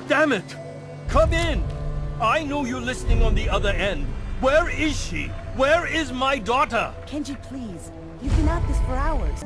Damn it! Come in! I know you're listening on the other end. Where is she? Where is my daughter? Kenji, please. You've been at this for hours.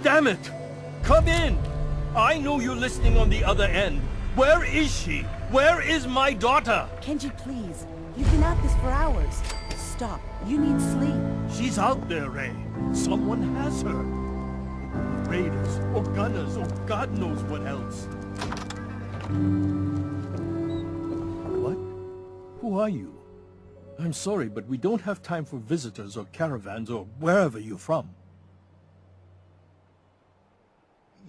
Damn it! Come in! I know you're listening on the other end. Where is she? Where is my daughter? Kenji, please. You've been at this for hours. Stop. You need sleep. She's out there, Ray. Someone has her. Raiders, or gunners, or God knows what else. What? Who are you? I'm sorry, but we don't have time for visitors or caravans or wherever you're from.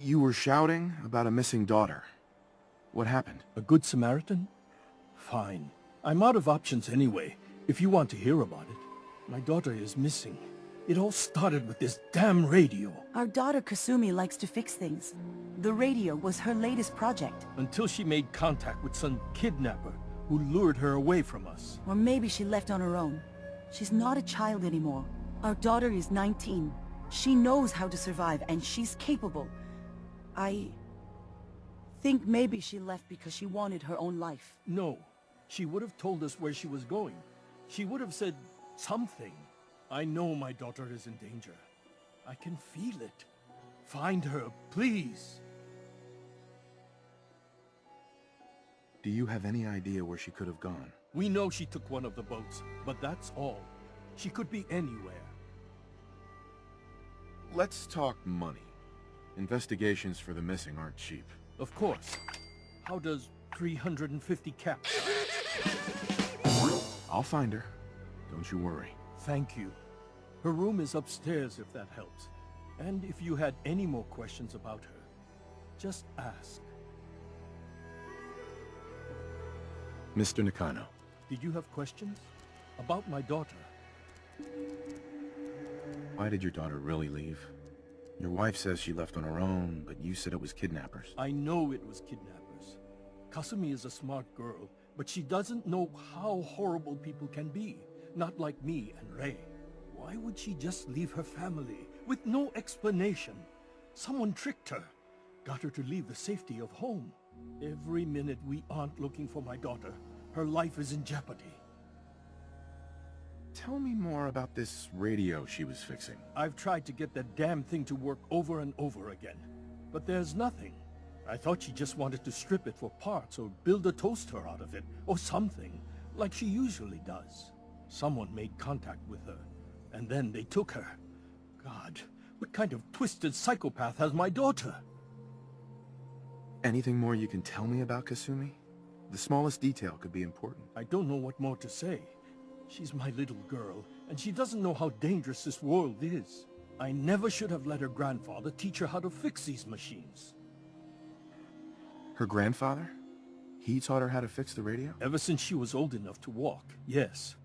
You were shouting about a missing daughter. What happened? A good Samaritan? Fine. I'm out of options anyway, if you want to hear about it. My daughter is missing. It all started with this damn radio. Our daughter Kasumi likes to fix things. The radio was her latest project. Until she made contact with some kidnapper who lured her away from us. Or maybe she left on her own. She's not a child anymore. Our daughter is 19. She knows how to survive, and she's capable. I think maybe she left because she wanted her own life. No. She would have told us where she was going. She would have said something. I know my daughter is in danger. I can feel it. Find her, please. Do you have any idea where she could have gone? We know she took one of the boats, but that's all. She could be anywhere. Let's talk money. Investigations for the missing aren't cheap. Of course. How does 350 caps? I'll find her. Don't you worry. Thank you. Her room is upstairs if that helps. And if you had any more questions about her, just ask. Mr. Nakano. Did you have questions? About my daughter? Why did your daughter really leave? Your wife says she left on her own, but you said it was kidnappers. I know it was kidnappers. Kasumi is a smart girl, but she doesn't know how horrible people can be. Not like me and Ray. Why would she just leave her family with no explanation? Someone tricked her. Got her to leave the safety of home. Every minute we aren't looking for my daughter, her life is in jeopardy. Tell me more about this radio she was fixing. I've tried to get that damn thing to work over and over again, but there's nothing. I thought she just wanted to strip it for parts or build a toaster out of it, or something, like she usually does. Someone made contact with her, and then they took her. God, what kind of twisted psychopath has my daughter? Anything more you can tell me about Kasumi? The smallest detail could be important. I don't know what more to say. She's my little girl, and she doesn't know how dangerous this world is. I never should have let her grandfather teach her how to fix these machines. Her grandfather? He taught her how to fix the radio? Ever since she was old enough to walk, yes.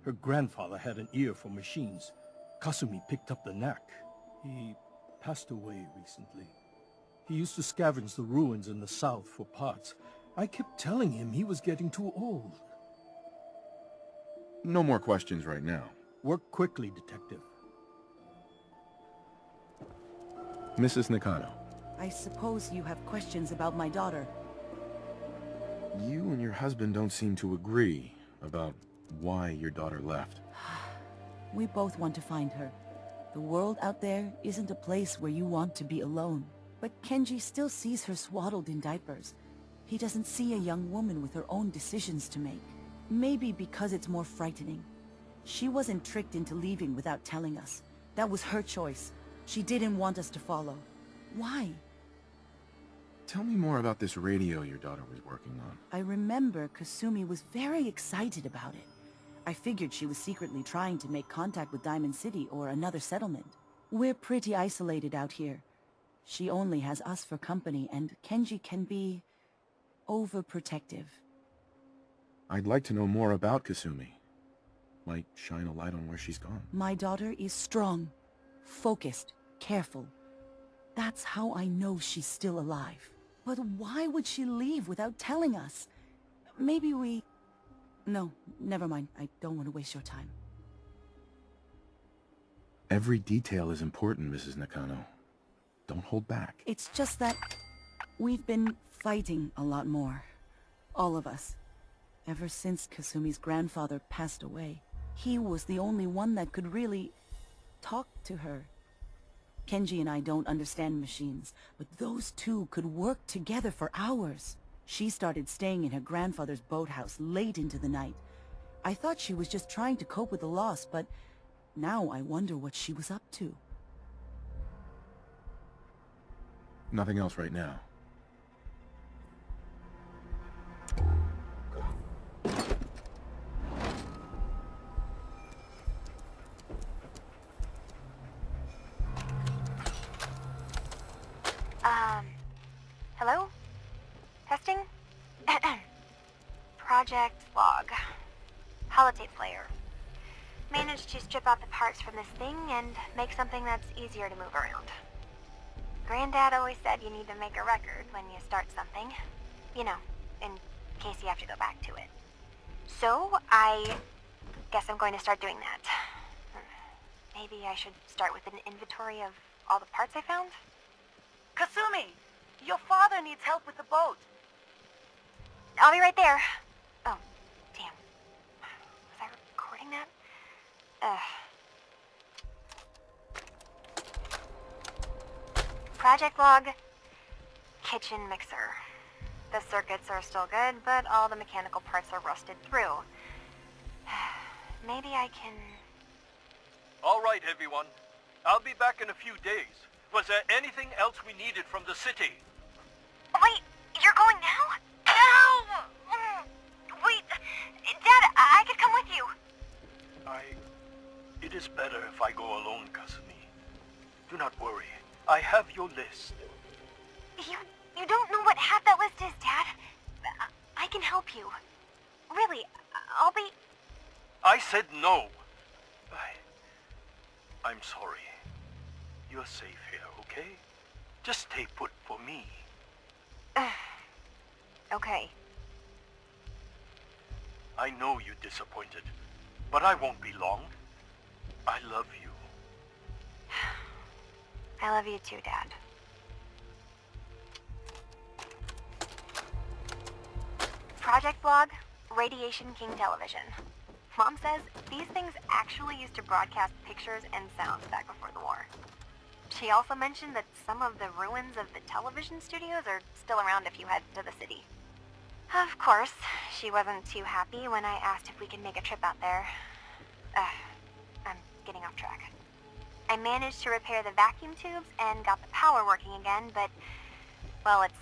Her grandfather had an ear for machines. Kasumi picked up the knack. He passed away recently. He used to scavenge the ruins in the south for parts. I kept telling him he was getting too old. No more questions right now. Work quickly, Detective. Mrs. Nakano. I suppose you have questions about my daughter. You and your husband don't seem to agree about why your daughter left. We both want to find her. The world out there isn't a place where you want to be alone. But Kenji still sees her swaddled in diapers. He doesn't see a young woman with her own decisions to make. Maybe because it's more frightening. She wasn't tricked into leaving without telling us. That was her choice. She didn't want us to follow. Why? Tell me more about this radio your daughter was working on. I remember Kasumi was very excited about it. I figured she was secretly trying to make contact with Diamond City or another settlement. We're pretty isolated out here. She only has us for company, and Kenji can be overprotective. I'd like to know more about Kasumi. Might shine a light on where she's gone. My daughter is strong, focused, careful. That's how I know she's still alive. But why would she leave without telling us? Maybe we... No, never mind. I don't want to waste your time. Every detail is important, Mrs. Nakano. Don't hold back. It's just that we've been fighting a lot more. All of us. Ever since Kasumi's grandfather passed away. He was the only one that could really talk to her. Kenji and I don't understand machines, but those two could work together for hours. She started staying in her grandfather's boathouse late into the night. I thought she was just trying to cope with the loss, but now I wonder what she was up to. Nothing else right now. Hello? Testing? Project log. Holotape player. Managed to strip out the parts from this thing and make something that's easier to move around. Granddad always said you need to make a record when you start something. You know, in case you have to go back to it. So, I guess I'm going to start doing that. Maybe I should start with an inventory of all the parts I found? Kasumi! Your father needs help with the boat. I'll be right there. Oh, damn. Was I recording that? Project log. Kitchen mixer. The circuits are still good, but all the mechanical parts are rusted through. Maybe I can... All right, everyone. I'll be back in a few days. Was there anything else we needed from the city? Wait, you're going now? No! Wait, Dad, I could come with you. It is better if I go alone, Kasumi. Do not worry. I have your list. You don't know what half that list is, Dad. I can help you. Really, I'll be... I said no. I'm sorry. You're safe here, okay? Just stay put for me. Okay. I know you're disappointed, but I won't be long. I love you. I love you too, Dad. Project log, Radiation King Television. Mom says these things actually used to broadcast pictures and sounds back before the war. She also mentioned that some of the ruins of the television studios are still around if you head to the city. Of course, she wasn't too happy when I asked if we could make a trip out there. I'm getting off track. I managed to repair the vacuum tubes and got the power working again, but, well, it's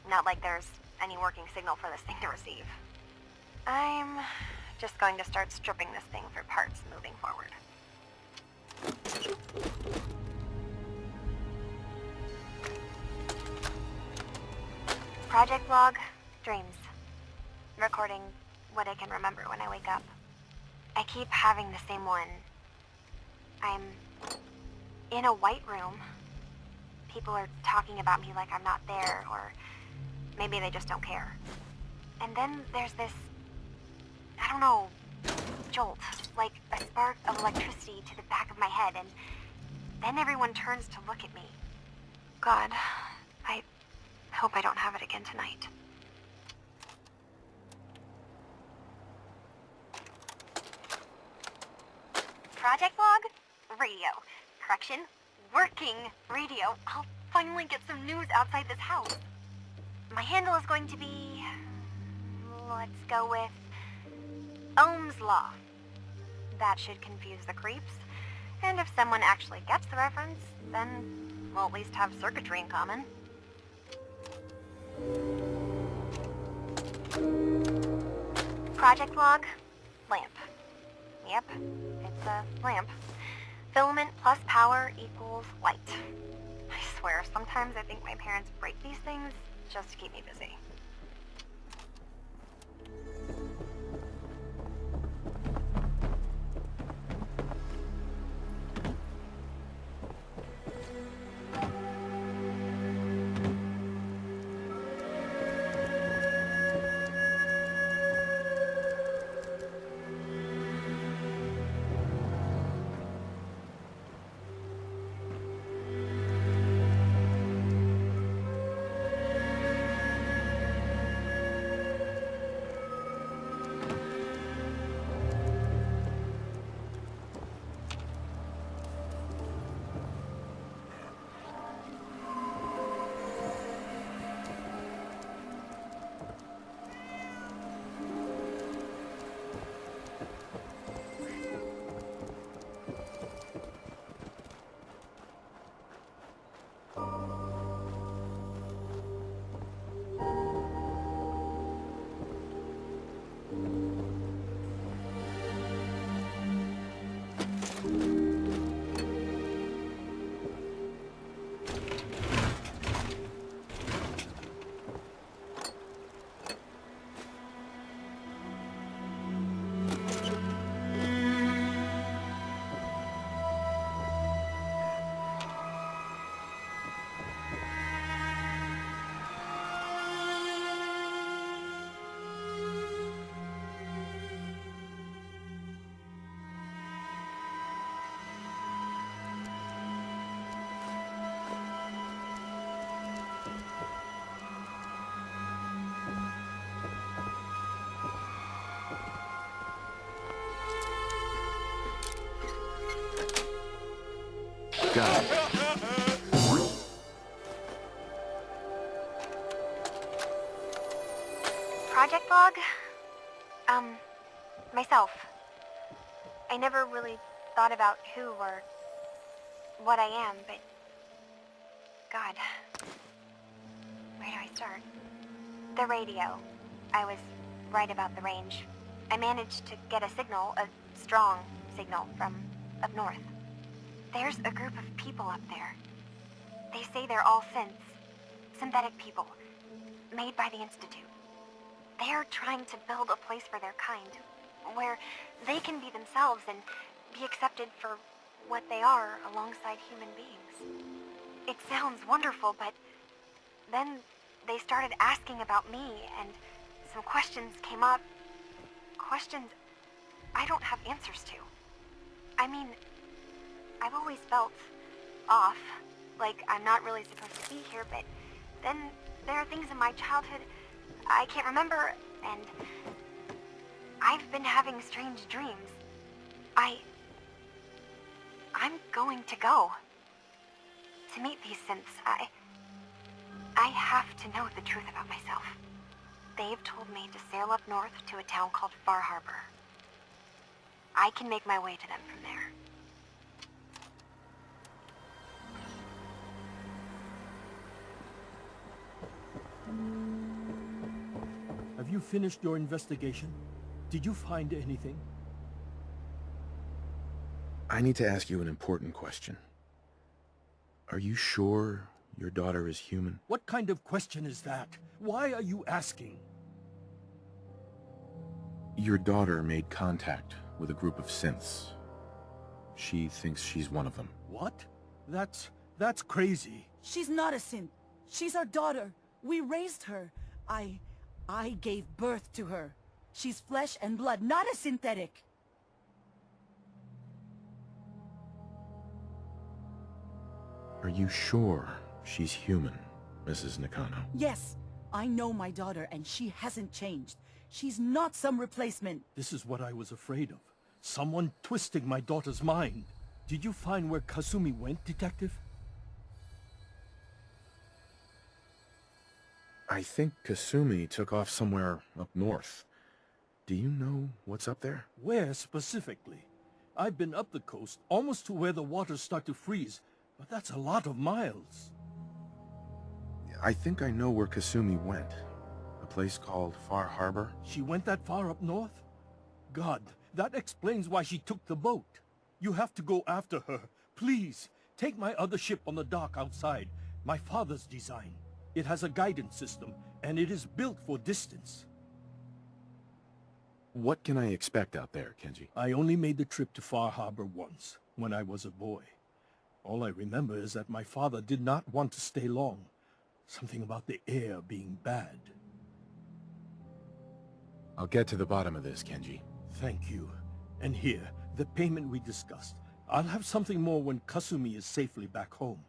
not like there's any working signal for this thing to receive. I'm just going to start stripping this thing for parts moving forward. Project log, dreams. Recording what I can remember when I wake up. I keep having the same one. I'm in a white room. People are talking about me like I'm not there, or maybe they just don't care. And then there's this, I don't know, jolt, like a spark of electricity to the back of my head, and then everyone turns to look at me. God, I hope I don't have it again tonight. Project log? Radio. Correction, working radio. I'll finally get some news outside this house. My handle is going to be... let's go with... Ohm's Law. That should confuse the creeps. And if someone actually gets the reference, then we'll at least have circuitry in common. Project log, lamp. Yep, it's a lamp. Filament plus power equals light. I swear, sometimes I think my parents break these things just to keep me busy. got it. Project log? Myself. I never really thought about who or what I am, but... God. Where do I start? The radio. I was right about the range. I managed to get a signal, a strong signal, from up north. There's a group of people up there. They say they're all synths. Synthetic people. Made by the Institute. They're trying to build a place for their kind, where they can be themselves and be accepted for what they are alongside human beings. It sounds wonderful, but then they started asking about me, and some questions came up. Questions I don't have answers to. I mean, I've always felt off, like I'm not really supposed to be here, but then there are things in my childhood I can't remember, and I've been having strange dreams. I'm going to go. To meet these synths, I have to know the truth about myself. They've told me to sail up north to a town called Far Harbor. I can make my way to them from there. Have you finished your investigation? Did you find anything? I need to ask you an important question. Are you sure your daughter is human? What kind of question is that? Why are you asking? Your daughter made contact with a group of synths. She thinks she's one of them. What? That's crazy. She's not a synth. She's our daughter. We raised her. I gave birth to her. She's flesh and blood, not a synthetic. Are you sure she's human, Mrs. Nakano? Yes, I know my daughter, and she hasn't changed. She's not some replacement. This is what I was afraid of. Someone twisting my daughter's mind. Did you find where Kasumi went, Detective? I think Kasumi took off somewhere up north. Do you know what's up there? Where specifically? I've been up the coast, almost to where the waters start to freeze, but that's a lot of miles. I think I know where Kasumi went. A place called Far Harbor. She went that far up north? God, that explains why she took the boat. You have to go after her. Please, take my other ship on the dock outside. My father's design. It has a guidance system, and it is built for distance. What can I expect out there, Kenji? I only made the trip to Far Harbor once, when I was a boy. All I remember is that my father did not want to stay long. Something about the air being bad. I'll get to the bottom of this, Kenji. Thank you. And here, the payment we discussed. I'll have something more when Kasumi is safely back home.